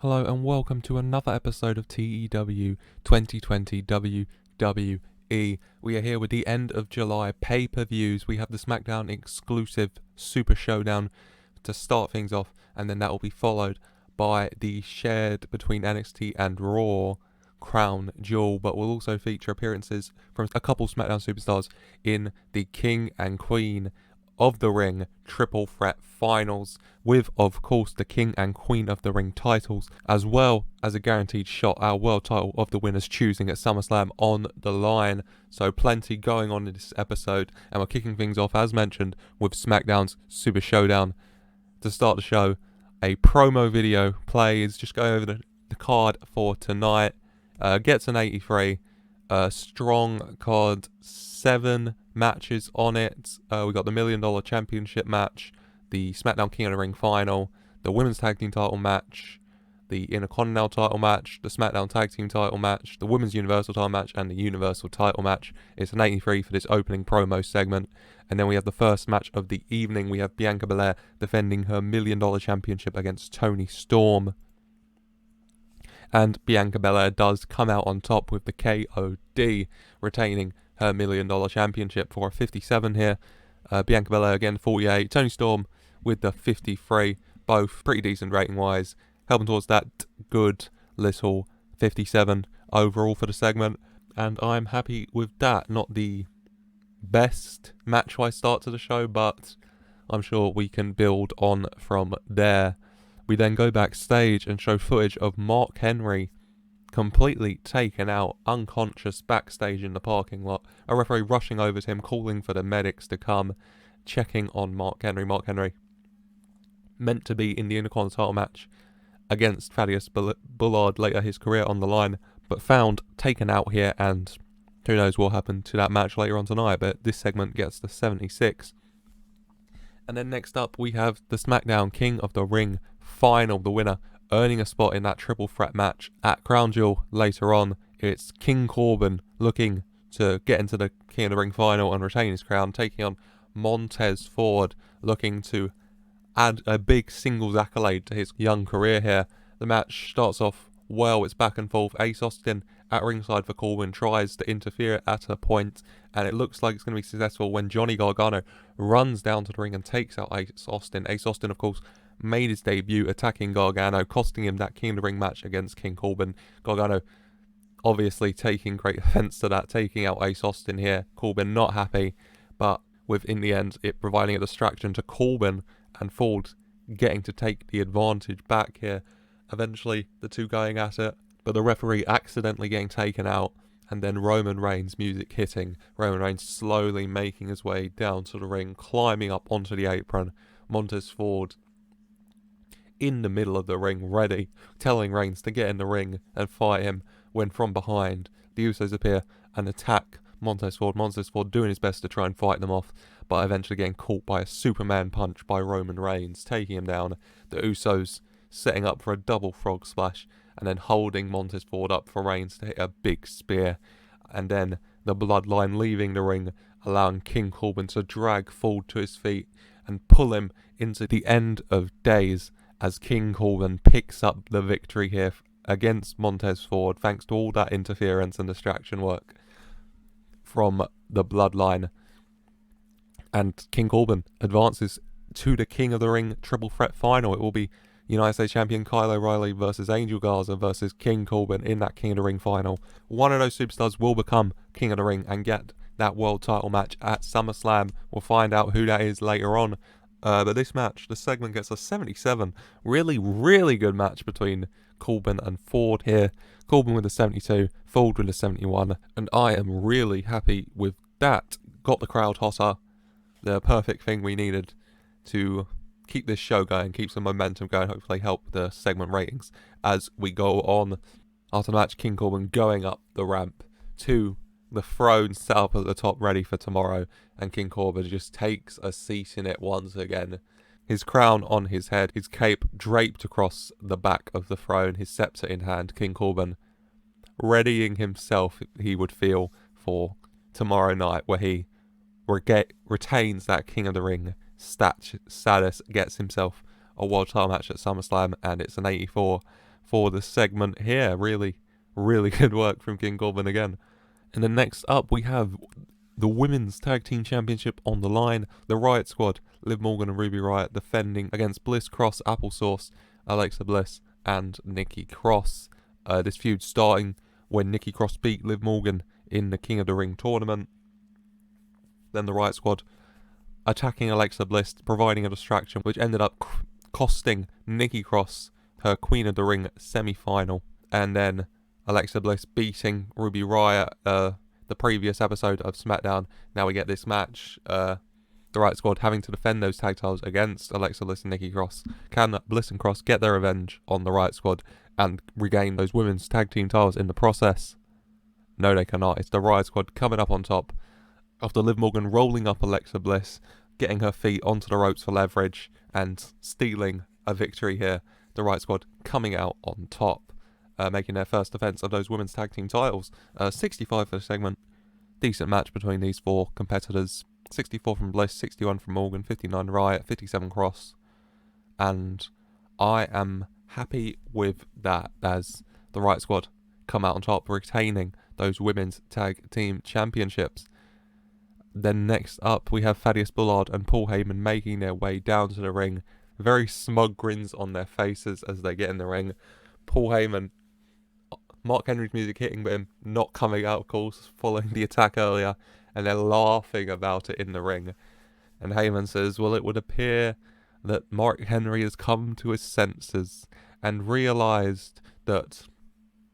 Hello and welcome to another episode of TEW 2020 WWE. We are here with the end of July pay-per-views. We have the Smackdown Exclusive Super-Showdown to start things off, and then that will be followed by the shared between NXT and Raw Crown Jewel, but will also feature appearances from a couple Smackdown superstars in the King and Queen of the Ring Triple Threat Finals, with of course the King and Queen of the Ring titles, as well as a guaranteed shot, our world title of the winner's choosing at SummerSlam on the line. So plenty going on in this episode, and we're kicking things off as mentioned with SmackDown's Super Showdown. To start the show, a promo video plays, just go over the card for tonight. Gets an 83, strong card, 7 matches on it. We got the $1 Million Championship match, the SmackDown King of the Ring final, the Women's Tag Team title match, the Intercontinental title match, the SmackDown Tag Team title match, the Women's Universal title match, and the Universal title match. It's an 83 for this opening promo segment. And then we have the first match of the evening. We have Bianca Belair defending her $1 Million Championship against Toni Storm. And Bianca Belair does come out on top with the KOD, retaining her $1 Million Championship for a 57 here. Bianca Belair again 48, Toni Storm with the 53, both pretty decent rating wise, helping towards that good little 57 overall for the segment, and I'm happy with that. Not the best match wise start to the show, but I'm sure we can build on from there. We then go backstage and show footage of Mark Henry completely taken out, unconscious backstage in the parking lot. A referee rushing over to him, calling for the medics to come, checking on Mark Henry. Mark Henry meant to be in the Intercontinental title match against Thaddeus Bullard later his career on the line, but found taken out here, and who knows what will happen to that match later on tonight, but this segment gets the 76. And then next up we have the SmackDown King of the Ring final, the winner earning a spot in that triple threat match at Crown Jewel later on. It's King Corbin looking to get into the King of the Ring final and retain his crown, taking on Montez Ford, looking to add a big singles accolade to his young career here. The match starts off well, it's back and forth. Ace Austin at ringside for Corbin tries to interfere at a point, and it looks like it's going to be successful when Johnny Gargano runs down to the ring and takes out Ace Austin. Ace Austin, of course, made his debut attacking Gargano, costing him that King of the Ring match against King Corbin. Gargano obviously taking great offense to that, taking out Ace Austin here. Corbin not happy, but with, in the end, it providing a distraction to Corbin and Ford getting to take the advantage back here. Eventually, the two going at it, but the referee accidentally getting taken out, and then Roman Reigns' music hitting. Roman Reigns slowly making his way down to the ring, climbing up onto the apron. Montez Ford in the middle of the ring, ready, telling Reigns to get in the ring and fight him, when from behind, the Usos appear and attack Montez Ford. Montez Ford doing his best to try and fight them off, but eventually getting caught by a Superman punch by Roman Reigns, taking him down. The Usos setting up for a double frog splash, and then holding Montez Ford up for Reigns to hit a big spear. And then the Bloodline leaving the ring, allowing King Corbin to drag Ford to his feet and pull him into the end of days, as King Corbin picks up the victory here against Montez Ford, thanks to all that interference and distraction work from the Bloodline. And King Corbin advances to the King of the Ring Triple Threat final. It will be United States Champion Kyle O'Reilly versus Angel Garza versus King Corbin in that King of the Ring final. One of those superstars will become King of the Ring and get that world title match at SummerSlam. We'll find out who that is later on. But this match, the segment gets a 77. Really, really good match between Corbin and Ford here. Corbin with a 72, Ford with a 71. And I am really happy with that. Got the crowd hotter. The perfect thing we needed to keep this show going, keep some momentum going, hopefully help the segment ratings as we go on. After the match, King Corbin going up the ramp to the throne set up at the top ready for tomorrow, and King Corbin just takes a seat in it once again. His crown on his head, his cape draped across the back of the throne, his scepter in hand. King Corbin readying himself, he would feel, for tomorrow night, where he retains that King of the Ring status, gets himself a world title match at SummerSlam, and it's an 84 for the segment here. Really, really good work from King Corbin again. And then next up, we have the Women's Tag Team Championship on the line. The Riott Squad, Liv Morgan and Ruby Riott, defending against Bliss, Cross, Applesauce, Alexa Bliss, and Nikki Cross. This feud starting when Nikki Cross beat Liv Morgan in the King of the Ring tournament. Then the Riott Squad attacking Alexa Bliss, providing a distraction, which ended up costing Nikki Cross her Queen of the Ring semi-final. And then Alexa Bliss beating Ruby Riott, the previous episode of Smackdown. Now we get this match. The Riott Squad having to defend those tag titles against Alexa Bliss and Nikki Cross. Can Bliss and Cross get their revenge on the Riott Squad and regain those women's tag team titles in the process? No, they cannot. It's the Riott Squad coming up on top after Liv Morgan rolling up Alexa Bliss, getting her feet onto the ropes for leverage and stealing a victory here. The Riott Squad coming out on top, making their first defense of those women's tag team titles. 65 for the segment. Decent match between these four competitors. 64 from Bliss, 61 from Morgan, 59 Riott, 57 Cross. And I am happy with that as the Riott Squad come out on top, retaining those women's tag team championships. Then next up, we have Thaddeus, Bullard and Paul Heyman making their way down to the ring. Very smug grins on their faces as they get in the ring. Paul Heyman, Mark Henry's music hitting, but him not coming out, of course, following the attack earlier. And they're laughing about it in the ring. And Heyman says, well, it would appear that Mark Henry has come to his senses and realised that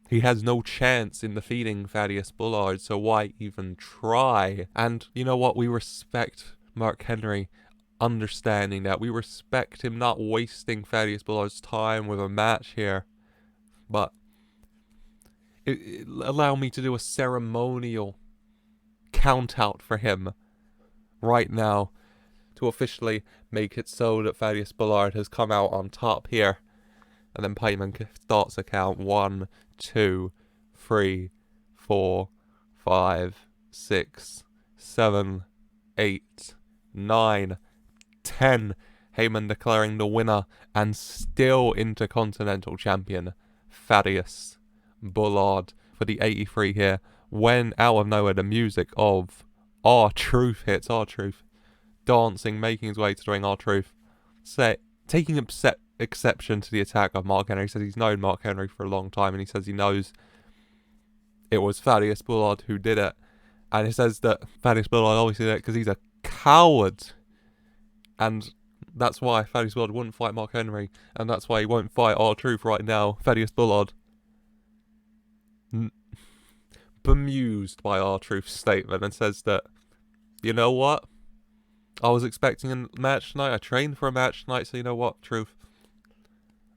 he has no chance in defeating Thaddeus Bullard, so why even try? And you know what? We respect Mark Henry understanding that. We respect him not wasting Thaddeus Bullard's time with a match here. But allow me to do a ceremonial count out for him right now to officially make it so that Thaddeus Bullard has come out on top here. And then Heyman starts a count. 1, 2, 3, 4, 5, 6, 7, 8, 9, 10. Heyman declaring the winner and still Intercontinental Champion, Thaddeus Bullard, for the 83 here. When out of nowhere the music of R-Truth hits. R-Truth dancing, making his way to the ring. R-Truth taking exception to the attack of Mark Henry. He says he's known Mark Henry for a long time, and he says he knows it was Thaddeus Bullard who did it. And he says that Thaddeus Bullard obviously did it because he's a coward, and that's why Thaddeus Bullard wouldn't fight Mark Henry, and that's why he won't fight R-Truth right now. Thaddeus Bullard, bemused by R-Truth's statement, and says that, you know what? I was expecting a match tonight. I trained for a match tonight, so you know what, Truth?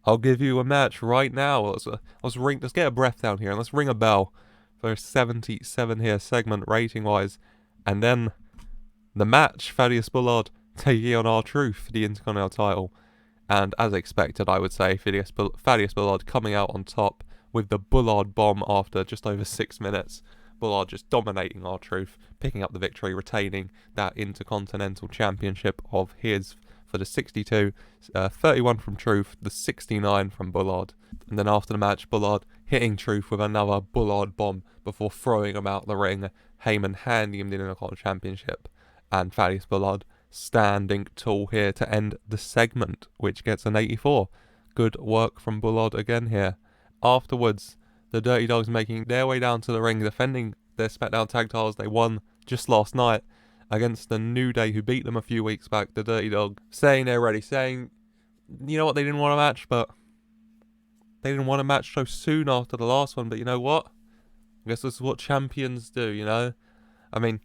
I'll give you a match right now. Let's get a breath down here and let's ring a bell for 77 here segment rating wise. And then the match, Thaddeus Bullard taking on R-Truth for the Intercontinental title. And as expected, I would say, Thaddeus Bullard coming out on top with the Bullard bomb after just over 6 minutes. Bullard just dominating R-Truth, picking up the victory, retaining that Intercontinental Championship of his for the 62, 31 from Truth, the 69 from Bullard. And then after the match, Bullard hitting Truth with another Bullard bomb before throwing him out the ring. Heyman handing him the Intercontinental Championship, and Thaddeus Bullard standing tall here to end the segment, which gets an 84. Good work from Bullard again here. Afterwards, the Dirty Dogs making their way down to the ring, defending their Smackdown tag titles they won just last night against the New Day, who beat them a few weeks back. The Dirty Dog saying they're ready, saying, you know what, they didn't want a match, but they didn't want a match so soon after the last one, but you know what? I guess this is what champions do, you know? I mean,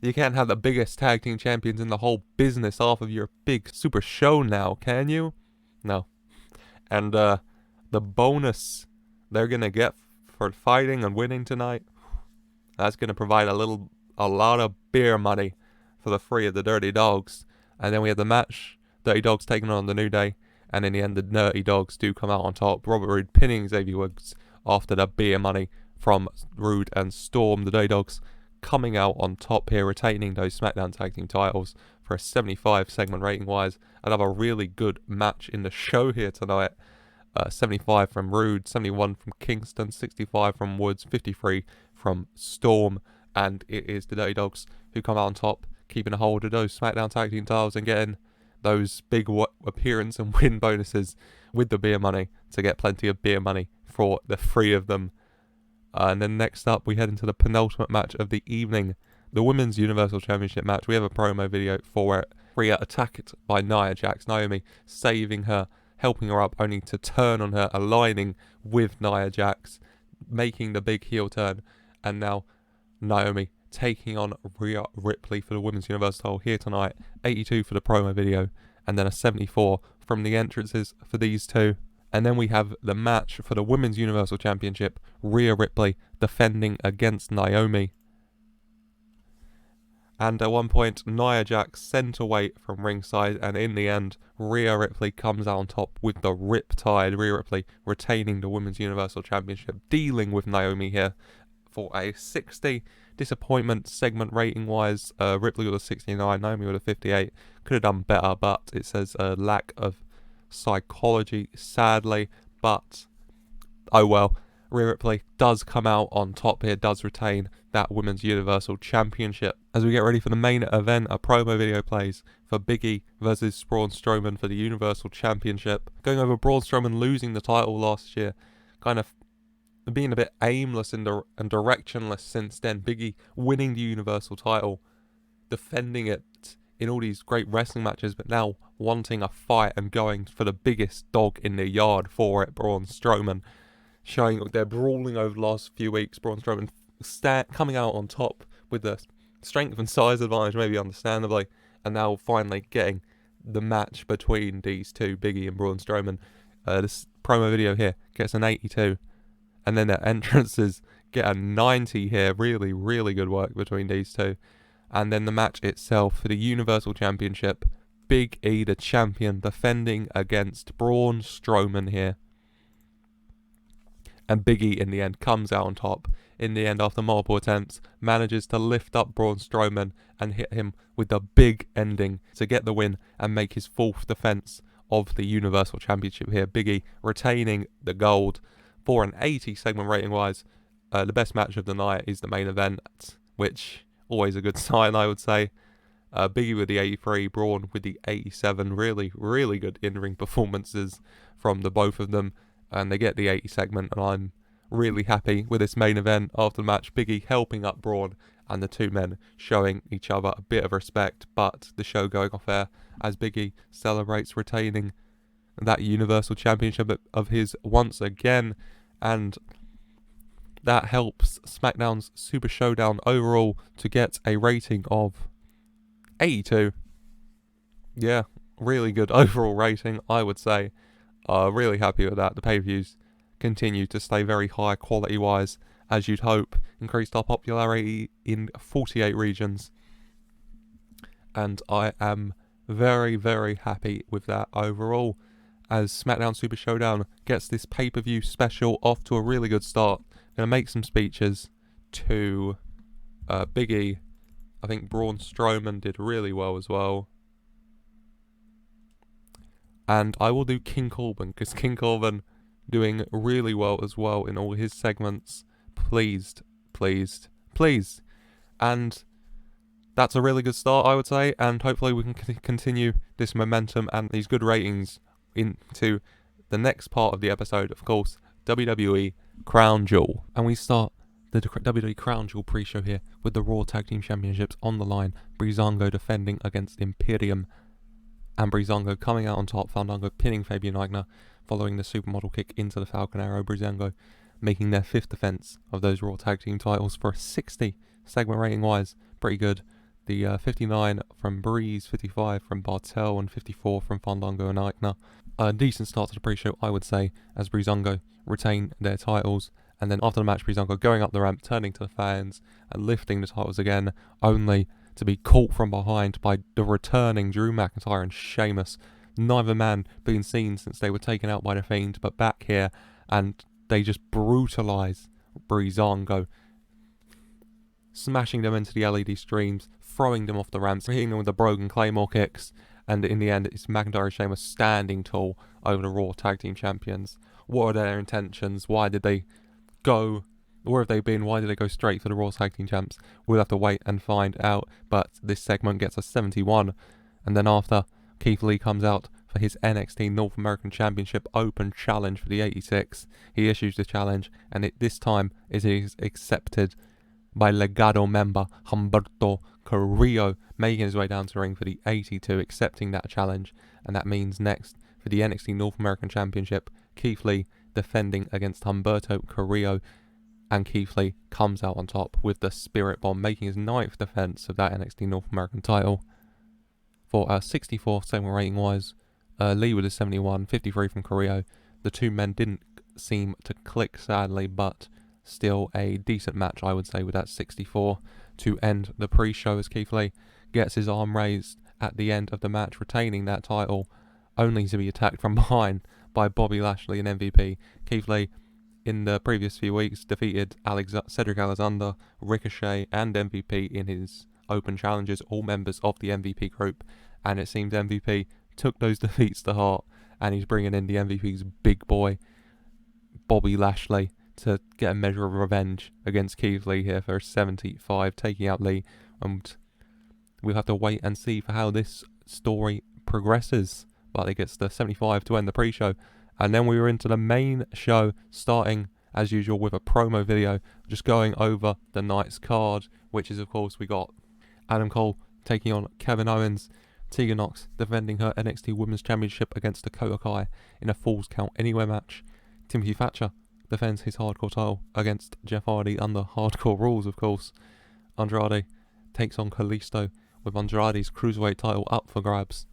you can't have the biggest tag team champions in the whole business off of your big super show now, can you? No. And the bonus they're going to get for fighting and winning tonight, that's going to provide a lot of beer money for the three of the Dirty Dogs. And then we have the match, Dirty Dogs taking on the New Day, and in the end the Dirty Dogs do come out on top. Robert Roode pinning Xavier Woods after the beer money from Roode and Storm. The Dirty Dogs coming out on top here, retaining those Smackdown tag team titles for a 75 segment rating wise. Another really good match in the show here tonight. 75 from Rude, 71 from Kingston, 65 from Woods, 53 from Storm, and it is the Dirty Dawgz who come out on top, keeping a hold of those SmackDown Tag Team titles and getting those big appearance and win bonuses with the beer money to get plenty of beer money for the three of them. And then next up, we head into the penultimate match of the evening, the Women's Universal Championship match. We have a promo video for it. Rhea attacked by Nia Jax, Naomi saving her, helping her up, only to turn on her, aligning with Nia Jax, making the big heel turn, and now Naomi taking on Rhea Ripley for the Women's Universal title here tonight. 82 for the promo video, and then a 74 from the entrances for these two. And then we have the match for the Women's Universal Championship, Rhea Ripley defending against Naomi. And at one point, Nia Jax sent away from ringside, and in the end, Rhea Ripley comes out on top with the Riptide. Rhea Ripley retaining the Women's Universal Championship, dealing with Naomi here for a 60. Disappointment segment rating-wise, Ripley with a 69, Naomi with a 58. Could have done better, but it says a lack of psychology, sadly. But, oh well. Rhea Ripley does come out on top here, does retain that Women's Universal Championship. As we get ready for the main event, a promo video plays for Big E versus Braun Strowman for the Universal Championship. Going over Braun Strowman losing the title last year, kind of being a bit aimless and directionless since then. Big E winning the Universal title, defending it in all these great wrestling matches, but now wanting a fight and going for the biggest dog in the yard for it, Braun Strowman. Showing they're brawling over the last few weeks. Braun Strowman coming out on top with the strength and size advantage, maybe understandably, and now finally getting the match between these two, Big E and Braun Strowman. This promo video here gets an 82, and then their entrances get a 90 here. Really, really good work between these two. And then the match itself for the Universal Championship, Big E, the champion, defending against Braun Strowman here. And Big E, in the end, comes out on top. In the end, after multiple attempts, manages to lift up Braun Strowman and hit him with the big ending to get the win and make his fourth defense of the Universal Championship here. Big E retaining the gold for an 80 segment rating-wise. The best match of the night is the main event, which always a good sign, I would say. Big E with the 83, Braun with the 87. Really, really good in-ring performances from the both of them. And they get the 80 segment, and I'm really happy with this main event. After the match, Big E helping up Braun, and the two men showing each other a bit of respect, but the show going off air as Big E celebrates retaining that Universal Championship of his once again, and that helps SmackDown's Super-Showdown overall to get a rating of 82. Yeah, really good overall rating, I would say. Really happy with that. The pay-per-views continue to stay very high quality-wise, as you'd hope. Increased our popularity in 48 regions. And I am very, very happy with that overall, as SmackDown Super Showdown gets this pay-per-view special off to a really good start. Going to make some speeches to Big E. I think Braun Strowman did really well as well. And I will do King Corbin, because King Corbin doing really well as well in all his segments. Pleased. And that's a really good start, I would say. And hopefully we can continue this momentum and these good ratings into the next part of the episode. Of course, WWE Crown Jewel. And we start the WWE Crown Jewel pre-show here with the Raw Tag Team Championships on the line. Breezango defending against Imperium. And Breezango coming out on top, Fandango pinning Fabian Aichner, following the supermodel kick into the Falcon Arrow. Breezango making their fifth defense of those Raw Tag Team titles for a 60 segment rating wise. Pretty good. The 59 from Breeze, 55 from Bartel, and 54 from Fandango and Aichner. A decent start to the pre-show, I would say, as Breezango retain their titles. And then after the match, Breezango going up the ramp, turning to the fans and lifting the titles again, only to be caught from behind by the returning Drew McIntyre and Sheamus. Neither man being seen since they were taken out by the Fiend, but back here, and they just brutalise Breezango, smashing them into the LED streams, throwing them off the ramps, hitting them with the broken Claymore kicks, And in the end, it's McIntyre and Sheamus standing tall over the Raw Tag Team Champions. What are their intentions? Why did they go? Where have they been? Why did they go straight for the Raw Tag Team Champs? We'll have to wait and find out. But this segment gets us 71. And then after, Keith Lee comes out for his NXT North American Championship Open Challenge for the 86. He issues the challenge, and this time it is accepted by Legado member Humberto Carrillo, making his way down to the ring for the 82, accepting that challenge. And that means next, for the NXT North American Championship, Keith Lee defending against Humberto Carrillo. And Keith Lee comes out on top with the Spirit Bomb, making his 9th defense of that NXT North American title. For 64 segment rating wise, Lee with a 71, 53 from Carrillo. The two men didn't seem to click, sadly, but still a decent match, I would say, with that 64 to end the pre-show, as Keith Lee gets his arm raised at the end of the match, retaining that title, only to be attacked from behind by Bobby Lashley and MVP. Keith Lee, in the previous few weeks, defeated Cedric Alexander, Ricochet and MVP in his open challenges, all members of the MVP group, and it seems MVP took those defeats to heart, and he's bringing in the MVP's big boy, Bobby Lashley, to get a measure of revenge against Keith Lee here for 75, taking out Lee, and we'll have to wait and see for how this story progresses. But it gets to 75 to end the pre-show, and then we were into the main show, starting as usual with a promo video, just going over the night's card, which is, of course, we got Adam Cole taking on Kevin Owens, Tegan Nox defending her NXT Women's Championship against Dakota Kai in a Falls Count Anywhere match. Timothy Thatcher defends his hardcore title against Jeff Hardy under hardcore rules, of course. Andrade takes on Kalisto, with Andrade's Cruiserweight title up for grabs.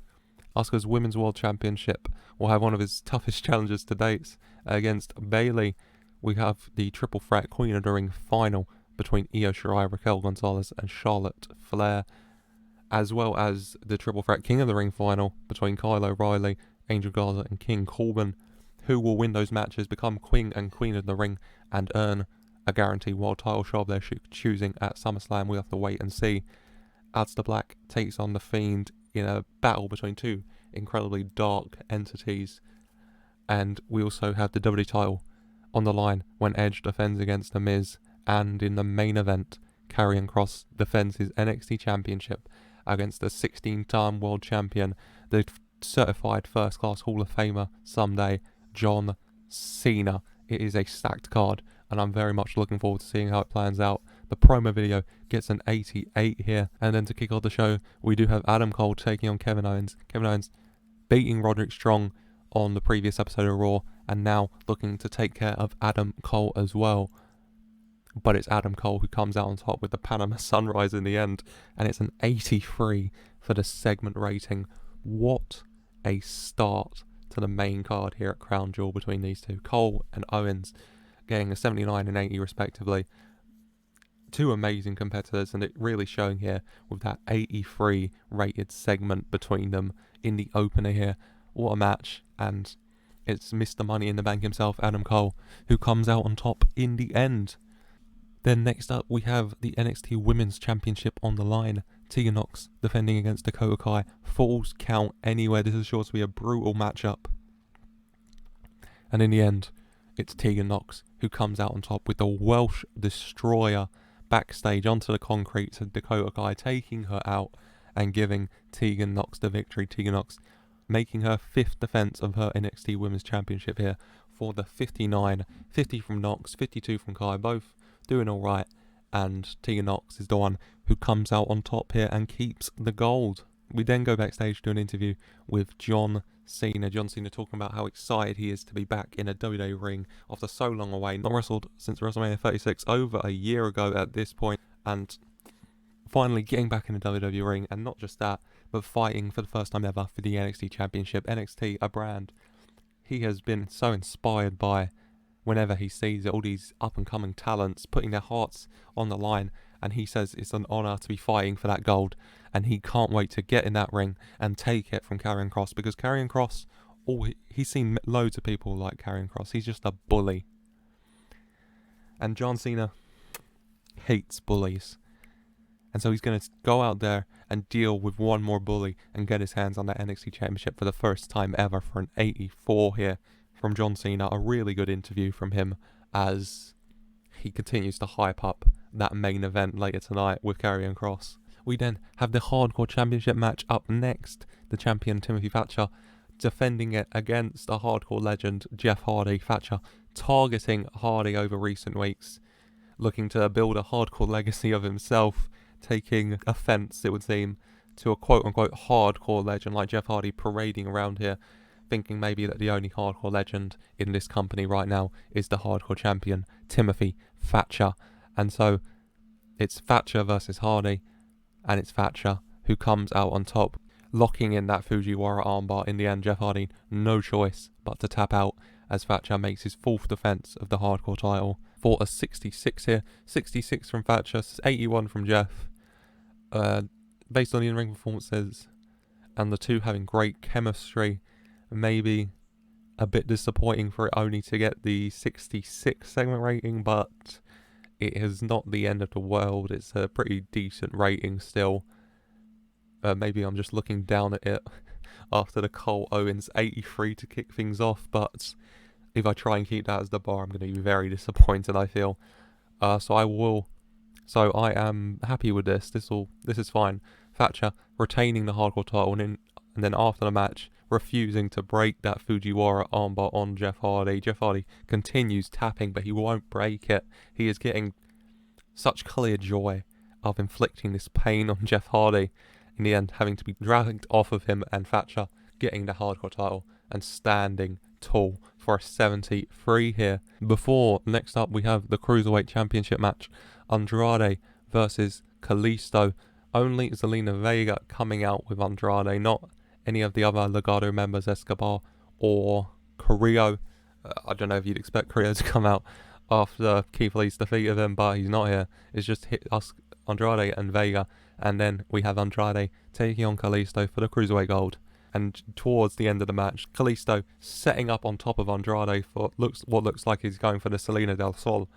Asuka's Women's World Championship will have one of his toughest challenges to date against Bayley. We have the Triple Threat Queen of the Ring final between Io Shirai, Raquel Gonzalez and Charlotte Flair, as well as the Triple Threat King of the Ring final between Kyle O'Reilly, Angel Garza and King Corbin. Who will win those matches, become King and Queen of the Ring, and earn a guaranteed world title shot of their choosing at SummerSlam? We have to wait and see. Aleister Black takes on The Fiend in a battle between two incredibly dark entities. And we also have the WWE title on the line when Edge defends against The Miz. And in the main event, Karrion Kross defends his NXT Championship against the 16-time world champion, the certified first-class Hall of Famer someday, John Cena. It is a stacked card, and I'm very much looking forward to seeing how it plans out. The promo video gets an 88 here, and then to kick off the show, we do have Adam Cole taking on Kevin Owens. Kevin Owens beating Roderick Strong on the previous episode of Raw, and now looking to take care of Adam Cole as well. But it's Adam Cole who comes out on top with the Panama Sunrise in the end, and it's an 83 for the segment rating. What a start to the main card here at Crown Jewel between these two. Cole and Owens getting a 79 and 80 respectively. Two amazing competitors, and it really showing here with that 83 rated segment between them in the opener here. What a match, and it's Mr. Money in the Bank himself, Adam Cole, who comes out on top in the end. Then next up we have the NXT Women's Championship on the line. Tegan Nox defending against Dakota Kai. Falls Count Anywhere. This is sure to be a brutal matchup. And in the end, it's Tegan Nox who comes out on top with the Welsh Destroyer backstage onto the concrete to Dakota Kai, taking her out and giving Tegan Nox the victory. Tegan Nox making her 5th defense of her NXT Women's Championship here for the 59. 50 from Nox, 52 from Kai, both doing alright, and Tegan Nox is the one who comes out on top here and keeps the gold. We then go backstage to an interview with John Cena. John Cena talking about how excited he is to be back in a WWE ring after so long away. Not wrestled since WrestleMania 36, over a year ago at this point, and finally getting back in a WWE ring, and not just that, but fighting for the first time ever for the NXT Championship. NXT, a brand he has been so inspired by whenever he sees all these up-and-coming talents putting their hearts on the line, and he says it's an honour to be fighting for that gold, and he can't wait to get in that ring and take it from Karrion Kross, because Karrion Kross, he's seen loads of people like Karrion Kross. He's just a bully. And John Cena hates bullies. And so he's going to go out there and deal with one more bully and get his hands on that NXT Championship for the first time ever for an 84 here from John Cena. A really good interview from him as he continues to hype up that main event later tonight with Karrion Kross. We then have the Hardcore Championship match up next. The champion Timothy Thatcher defending it against a Hardcore legend Jeff Hardy. Thatcher targeting Hardy over recent weeks, looking to build a Hardcore legacy of himself, taking offence, it would seem, to a quote-unquote hardcore legend like Jeff Hardy parading around here, thinking maybe that the only hardcore legend in this company right now is the hardcore champion, Timothy Thatcher. And so it's Thatcher versus Hardy, and it's Thatcher who comes out on top, locking in that Fujiwara armbar. In the end, Jeff Hardy, no choice but to tap out as Thatcher makes his 4th defence of the hardcore title for a 66 here. 66 from Thatcher, 81 from Jeff. Based on the in-ring performances and the two having great chemistry, maybe a bit disappointing for it only to get the 66 segment rating, but it is not the end of the world. It's a pretty decent rating still. Maybe I'm just looking down at it after the Cole Owens 83 to kick things off, but if I try and keep that as the bar, I'm going to be very disappointed, I feel. So I am happy with this. This is fine. Thatcher retaining the hardcore title and then after the match refusing to break that Fujiwara armbar on Jeff Hardy. Jeff Hardy continues tapping, but he won't break it. He is getting such clear joy of inflicting this pain on Jeff Hardy. In the end, having to be dragged off of him, and Thatcher getting the hardcore title and standing tall for a 73 here. Before, next up, we have the Cruiserweight Championship match. Andrade versus Kalisto. Only Zelina Vega coming out with Andrade, not any of the other Legado members, Escobar or Carrillo. I don't know if you'd expect Carrillo to come out after Keith Lee's defeat of him, but he's not here. It's just us, Andrade and Vega, and then we have Andrade taking on Kalisto for the Cruiserweight Gold. And towards the end of the match, Kalisto setting up on top of Andrade for what looks like he's going for the Salina del Sol,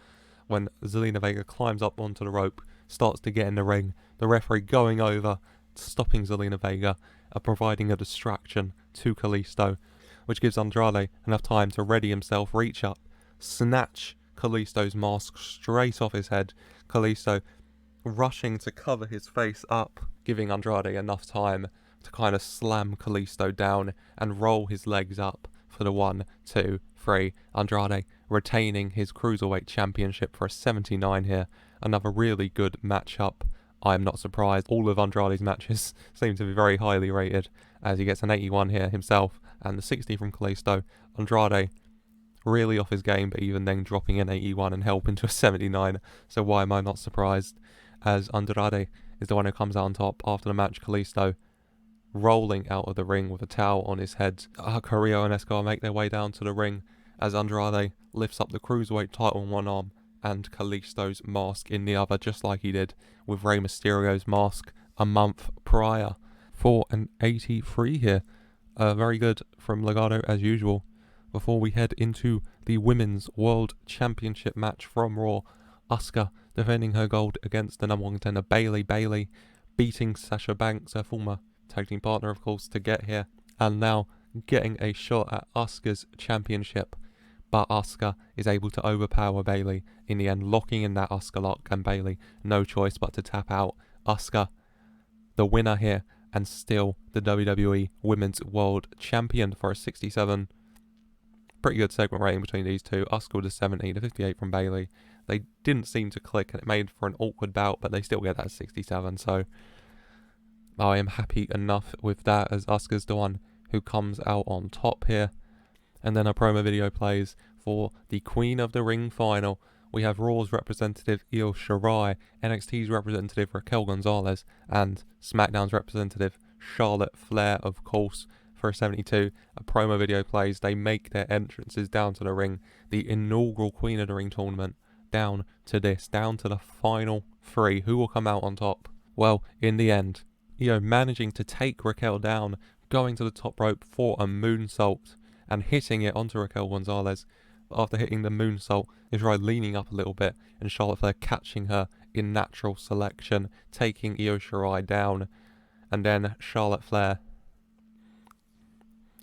when Zelina Vega climbs up onto the rope, starts to get in the ring. The referee going over, stopping Zelina Vega, providing a distraction to Kalisto, which gives Andrade enough time to ready himself, reach up, snatch Kalisto's mask straight off his head. Kalisto rushing to cover his face up, giving Andrade enough time to kind of slam Kalisto down and roll his legs up for the 1, 2, 3. Andrade retaining his Cruiserweight Championship for a 79 here. Another really good matchup. I am not surprised. All of Andrade's matches seem to be very highly rated, as he gets an 81 here himself and the 60 from Kalisto. Andrade really off his game, but even then dropping an 81 and helping to a 79. So why am I not surprised? As Andrade is the one who comes out on top after the match. Kalisto rolling out of the ring with a towel on his head. Carrillo and Escobar make their way down to the ring as Andrade lifts up the Cruiserweight title in one arm and Kalisto's mask in the other, just like he did with Rey Mysterio's mask a month prior, for an 83 here. Very good from Legado as usual. Before we head into the Women's World Championship match from Raw, Asuka defending her gold against the number 1 contender Bayley. Bayley beating Sasha Banks, her former tag team partner of course, to get here, and now getting a shot at Asuka's championship. But Asuka is able to overpower Bayley in the end, locking in that Asuka lock, and Bayley no choice but to tap out. Asuka the winner here, and still the WWE Women's World Champion for a 67. Pretty good segment rating between these two. Asuka with a 70, the 58 from Bayley. They didn't seem to click, and it made for an awkward bout, but they still get that 67, so I am happy enough with that, as Asuka's the one who comes out on top here. And then a promo video plays for the Queen of the Ring final. We have Raw's representative Io Shirai, NXT's representative Raquel Gonzalez, and SmackDown's representative Charlotte Flair, of course, for a 72. A promo video plays. They make their entrances down to the ring. The inaugural Queen of the Ring tournament down to the final 3. Who will come out on top? Well, in the end, Io managing to take Raquel down, going to the top rope for a moonsault and hitting it onto Raquel Gonzalez. After hitting the moonsault, Shirai leaning up a little bit and Charlotte Flair catching her in natural selection, taking Io Shirai down. And then Charlotte Flair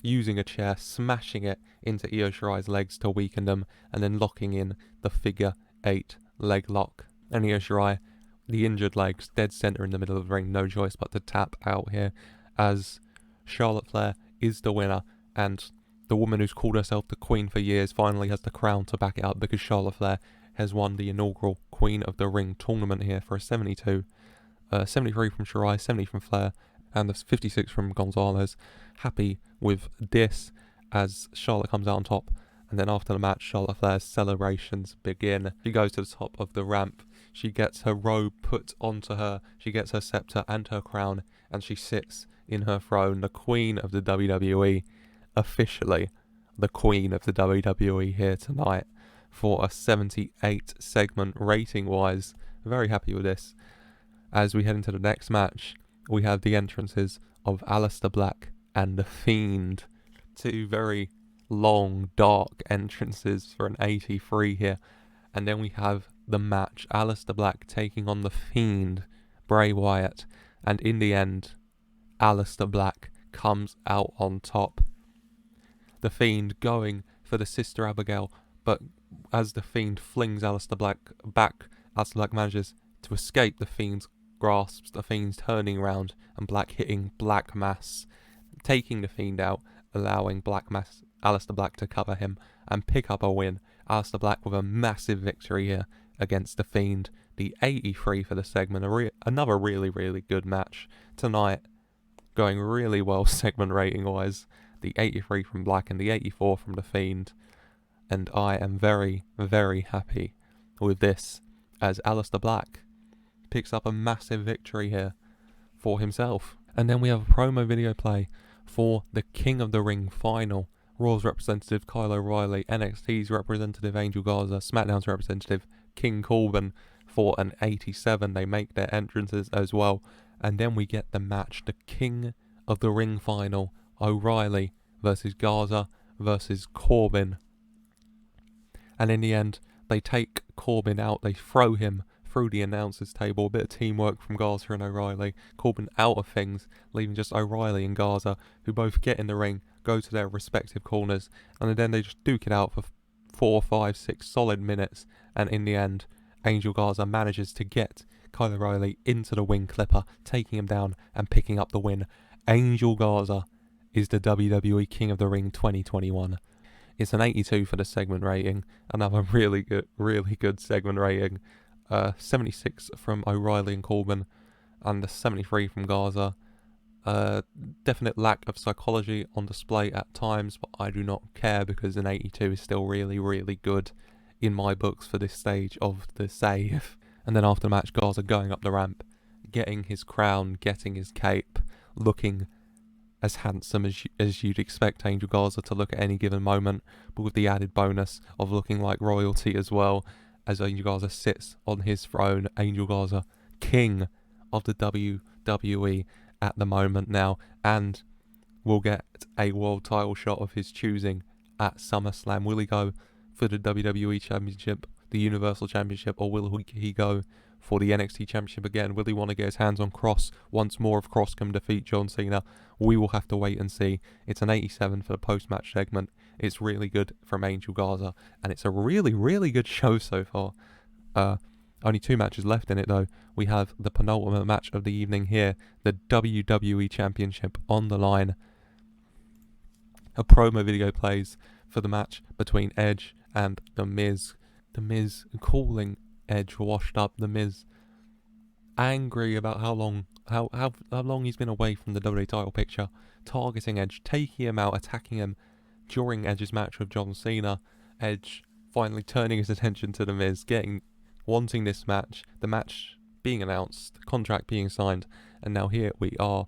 using a chair, smashing it into Io Shirai's legs to weaken them, and then locking in the figure 8 leg lock. And Io Shirai, the injured legs, dead center in the middle of the ring, no choice but to tap out here, as Charlotte Flair is the winner, and the woman who's called herself the Queen for years finally has the crown to back it up, because Charlotte Flair has won the inaugural Queen of the Ring tournament here for a 72. 73 from Shirai, 70 from Flair, and the 56 from Gonzalez. Happy with this as Charlotte comes out on top. And then after the match, Charlotte Flair's celebrations begin. She goes to the top of the ramp. She gets her robe put onto her. She gets her scepter and her crown. And she sits in her throne, the Queen of the WWE. Officially the Queen of the WWE here tonight for a 78 segment rating wise. Very happy with this. As we head into the next match, we have the entrances of Aleister Black and The Fiend. Two very long, dark entrances for an 83 here. And then we have the match, Aleister Black taking on The Fiend, Bray Wyatt. And in the end, Aleister Black comes out on top. The Fiend going for the Sister Abigail, but as The Fiend flings Aleister Black back, Aleister Black manages to escape the Fiend's grasps. The Fiend's turning around and Black hitting Black Mass, taking the Fiend out, allowing Aleister Black to cover him and pick up a win. Aleister Black with a massive victory here against The Fiend. The 83 for the segment. Another really, really good match tonight. Going really well segment rating wise. The 83 from Black and the 84 from The Fiend. And I am very, very happy with this, as Aleister Black picks up a massive victory here for himself. And then we have a promo video play for the King of the Ring final. Raw's representative Kyle O'Reilly, NXT's representative Angel Garza, SmackDown's representative King Corbin for an 87. They make their entrances as well. And then we get the match, the King of the Ring final, O'Reilly versus Garza versus Corbin. And in the end, they take Corbin out, they throw him through the announcers table. A bit of teamwork from Garza and O'Reilly. Corbin out of things, leaving just O'Reilly and Garza, who both get in the ring, go to their respective corners, and then they just duke it out for 4, 5, 6 solid minutes. And in the end, Angel Garza manages to get Kyle O'Reilly into the wing clipper, taking him down and picking up the win. Angel Garza is the WWE King of the Ring 2021. It's an 82 for the segment rating. Another really good segment rating. 76 from O'Reilly and Corbin, and the 73 from Garza. Definite lack of psychology on display at times, but I do not care, because an 82 is still really, really good in my books for this stage of the save. And then after the match, Garza going up the ramp, getting his crown, getting his cape, looking as handsome as you'd expect Angel Garza to look at any given moment, but with the added bonus of looking like royalty as well, as Angel Garza sits on his throne. Angel Garza, king of the WWE at the moment now, and will get a world title shot of his choosing at SummerSlam. Will he go for the WWE Championship, the Universal Championship, or will he go for the NXT Championship again? Will he want to get his hands on Cross once more, if Cross can defeat John Cena? We will have to wait and see. It's an 87 for the post-match segment. It's really good from Angel Garza, and it's a really, really good show so far. Only 2 matches left in it though. We have the penultimate match of the evening here, the WWE Championship on the line. A promo video plays for the match between Edge and The Miz. The Miz calling Edge washed up. The Miz angry about how long he's been away from the WWE title picture, targeting Edge, taking him out, attacking him during Edge's match with John Cena. Edge finally turning his attention to The Miz, wanting this match, the match being announced, the contract being signed, and now here we are.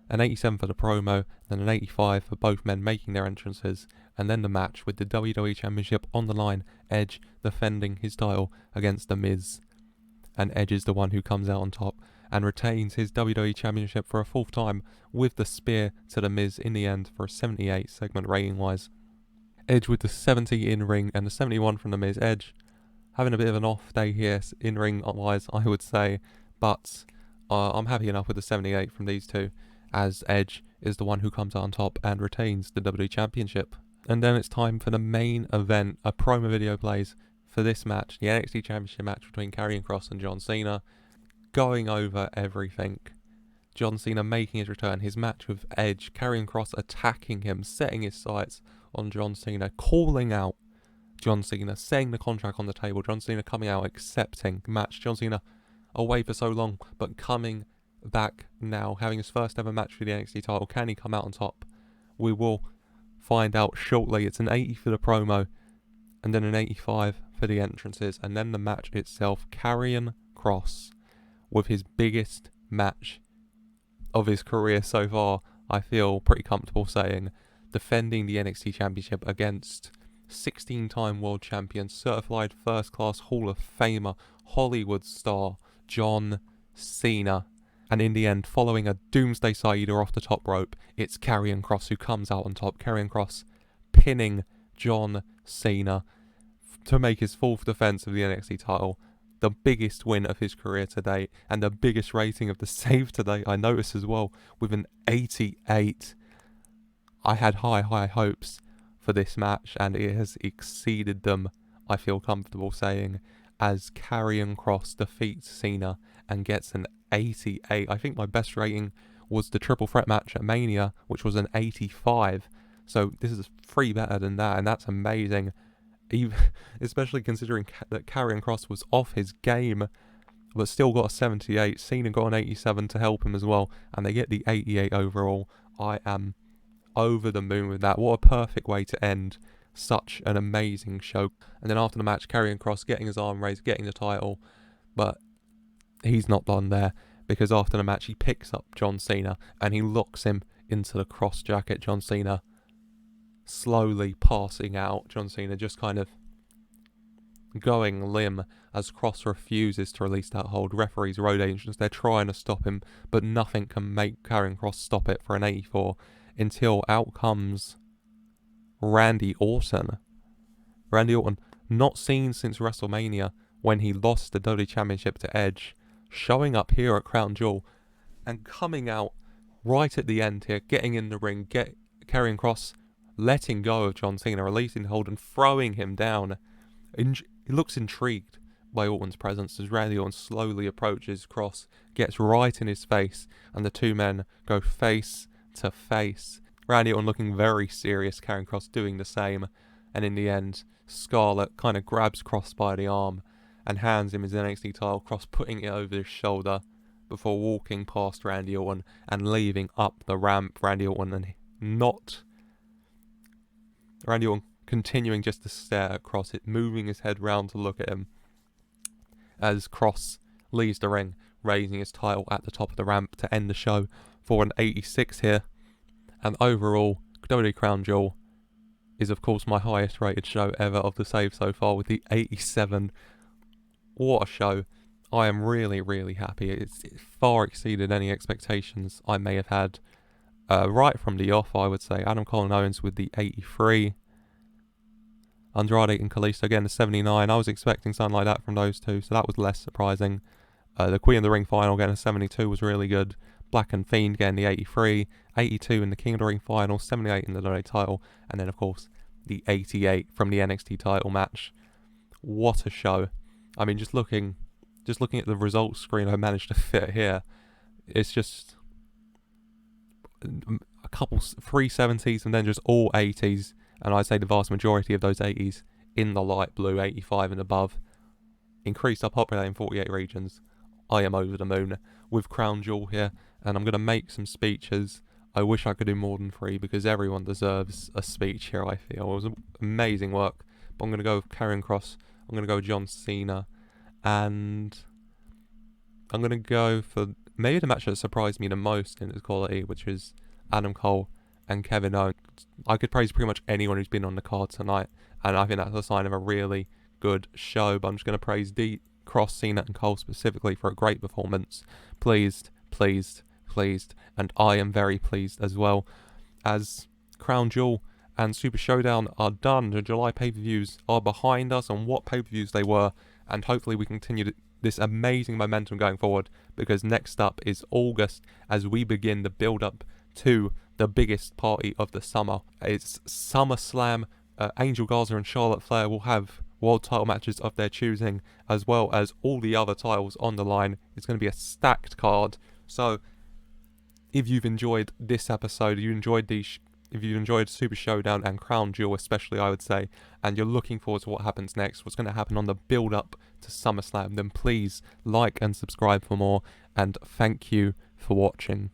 An 87 for the promo, then an 85 for both men making their entrances, and then the match with the WWE Championship on the line, Edge defending his title against The Miz. And Edge is the one who comes out on top and retains his WWE Championship for a 4th time with the spear to The Miz in the end for a 78 segment rating wise. Edge with the 70 in ring and the 71 from The Miz. Edge having a bit of an off day here in ring wise, I would say, but I'm happy enough with the 78 from these two, as Edge is the one who comes out on top and retains the WWE Championship. And then it's time for the main event. A promo video plays for this match, the NXT Championship match between Karrion Kross and John Cena, going over everything. John Cena making his return, his match with Edge, Karrion Kross attacking him, setting his sights on John Cena, calling out John Cena, setting the contract on the table, John Cena coming out, accepting the match, John Cena away for so long, but coming back now, having his first ever match for the NXT title. Can he come out on top? We will find out shortly. It's an 80 for the promo, and then an 85 for the entrances, and then the match itself. Karrion Kross with his biggest match of his career so far, I feel pretty comfortable saying, defending the NXT Championship against 16-time world champion, certified first-class Hall of Famer, Hollywood star, John Cena. And in the end, following a Doomsday Saida off the top rope, it's Karrion Kross who comes out on top. Karrion Kross pinning John Cena to make his fourth defense of the NXT title. The biggest win of his career to date, and the biggest rating of the save to date, I noticed as well, with an 88. I had high hopes for this match, and it has exceeded them, I feel comfortable saying, as Karrion Kross defeats Cena and gets an 88. I think my best rating was the triple threat match at Mania, which was an 85. So this is 3 better than that, and that's amazing. Even, especially considering that Karrion Kross was off his game, but still got a 78. Cena got an 87 to help him as well, and they get the 88 overall. I am over the moon with that. What a perfect way to end such an amazing show. And then after the match, Karrion Kross getting his arm raised, getting the title, but he's not done there, because after the match he picks up John Cena and he locks him into the cross jacket. John Cena slowly passing out. John Cena just kind of going limb as Kross refuses to release that hold. Referees, road agents, they're trying to stop him, but nothing can make Karrion Kross stop it for an 84 until out comes Randy Orton. Randy Orton, not seen since WrestleMania when he lost the WWE Championship to Edge, showing up here at Crown Jewel and coming out right at the end here, getting in the ring, Karrion Kross letting go of John Cena, releasing the hold and throwing him down. He looks intrigued by Orton's presence as Randy Orton slowly approaches Kross, gets right in his face, and the two men go face to face. Randy Orton looking very serious, Karrion Kross doing the same, and in the end, Scarlett kind of grabs Kross by the arm and hands him his NXT title, Kross putting it over his shoulder before walking past Randy Orton and leaving up the ramp. Randy Orton continuing just to stare at Kross, moving his head round to look at him as Kross leaves the ring, raising his title at the top of the ramp to end the show for an 86 here. And overall, WWE Crown Jewel is of course my highest rated show ever of the save so far with the 87. What a show. I am really, really happy. It's far exceeded any expectations I may have had. Right from the off, I would say Adam Cole and Owens with the 83. Andrade and Kalisto again the 79. I was expecting something like that from those two, so that was less surprising. The Queen of the Ring final getting a 72 was really good. Black and Fiend getting the 83. 82 in the King of the Ring final. 78 in the WWE title. And then, of course, the 88 from the NXT title match. What a show. I mean, just looking at the results screen I managed to fit here, it's just a couple, 3 70s and then just all 80s. And I'd say the vast majority of those 80s in the light blue, 85 and above. Increased our popularity in 48 regions. I am over the moon with Crown Jewel here, and I'm going to make some speeches. I wish I could do more than 3 because everyone deserves a speech here, I feel. It was amazing work. But I'm going to go with Karrion Kross. I'm going to go with John Cena. And I'm going to go for maybe the match that surprised me the most in its quality, which is Adam Cole and Kevin Owens. I could praise pretty much anyone who's been on the card tonight, and I think that's a sign of a really good show. But I'm just going to praise Kross, Cena and Cole specifically for a great performance. Pleased, and I am very pleased as well. As Crown Jewel and Super Showdown are done. The July pay-per-views are behind us and what pay-per-views they were, and hopefully we continue this amazing momentum going forward, because next up is August as we begin the build-up to the biggest party of the summer. It's SummerSlam. Angel Garza and Charlotte Flair will have world title matches of their choosing, as well as all the other titles on the line. It's going to be a stacked card. So if you've enjoyed this episode, if you've enjoyed Super Showdown and Crown Jewel especially, I would say, and you're looking forward to what happens next, what's going to happen on the build-up to SummerSlam, then please like and subscribe for more, and thank you for watching.